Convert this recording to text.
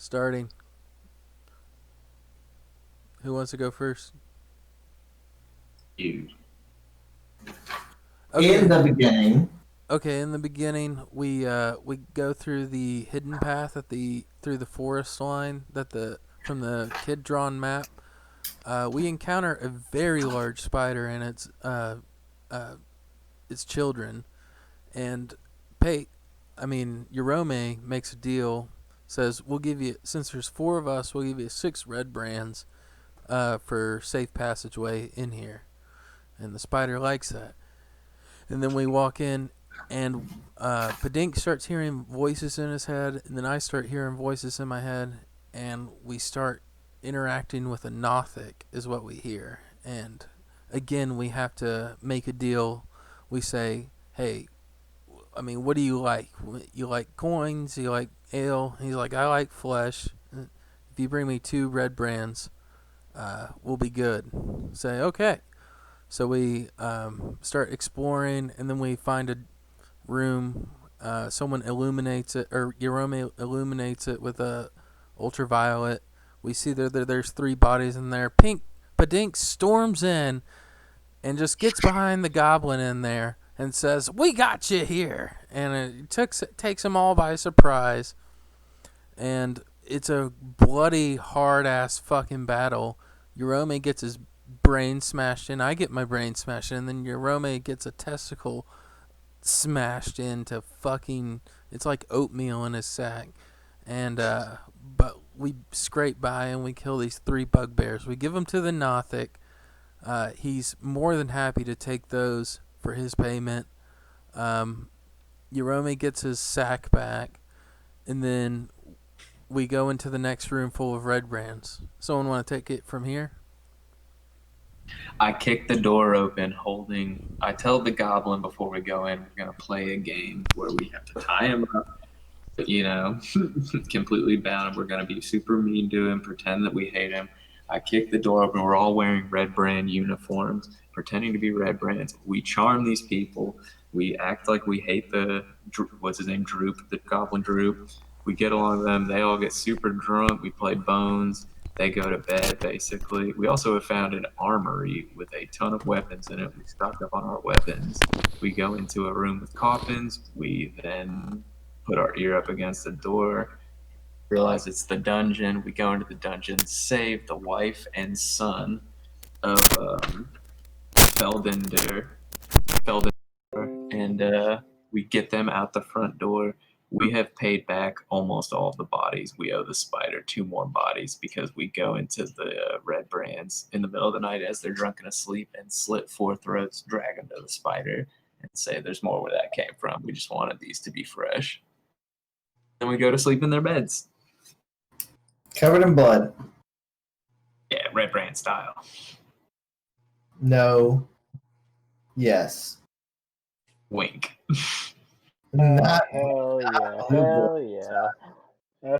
starting. Who wants to go first? You. Okay. In the beginning, Okay, in the beginning, we go through the hidden path through the forest line from the kid drawn map. We encounter a very large spider and its children, and Yorome makes a deal. Says we'll give you, since there's four of us, we'll give you 6 red brands for safe passageway in here, and the spider likes that. And then we walk in, and Padink starts hearing voices in his head, and then I start hearing voices in my head, and we start interacting with a Nothic, is what we hear. And again, we have to make a deal. We say, hey, what do you like? You like coins? You like ale? He's like, I like flesh. If you bring me 2 red brands, we'll be good. Say, okay. So we start exploring, and then we find a room. Someone illuminates it, or Yorome illuminates it with a ultraviolet. We see there's 3 bodies in there. Padink storms in and just gets behind the goblin in there and says, "We got you here!" And it takes them all by surprise. And it's a bloody, hard-ass fucking battle. Yorome gets his brain smashed in. I get my brain smashed in. And then Yorome gets a testicle smashed into fucking... It's like oatmeal in his sack. And, but we scrape by and we kill these 3 bugbears. We give them to the Nothic. He's more than happy to take those for his payment. Yorome gets his sack back. And then we go into the next room full of red brands. Someone want to take it from here? I kick the door open, I tell the goblin before we go in, we're going to play a game where we have to tie him up, completely bound. We're going to be super mean to him, pretend that we hate him. I kick the door open. We're all wearing red brand uniforms, pretending to be red brands. We charm these people. We act like we hate what's his name, Droop, the goblin Droop. We get along with them. They all get super drunk. We play bones. They go to bed, basically. We also have found an armory with a ton of weapons in it. We stocked up on our weapons. We go into a room with coffins. We then put our ear up against the door, realize it's the dungeon. We go into the dungeon, save the wife and son of Feldinder, and we get them out the front door. We have paid back almost all of the bodies. We owe the spider 2 more bodies because we go into the red brands in the middle of the night as they're drunk and asleep and slit 4 throats, drag them to the spider, and say there's more where that came from. We just wanted these to be fresh. Then we go to sleep in their beds. covered in blood. Yeah, red brand style. No. Yes. Wink. Not Hell yeah. blue Hell blood. yeah.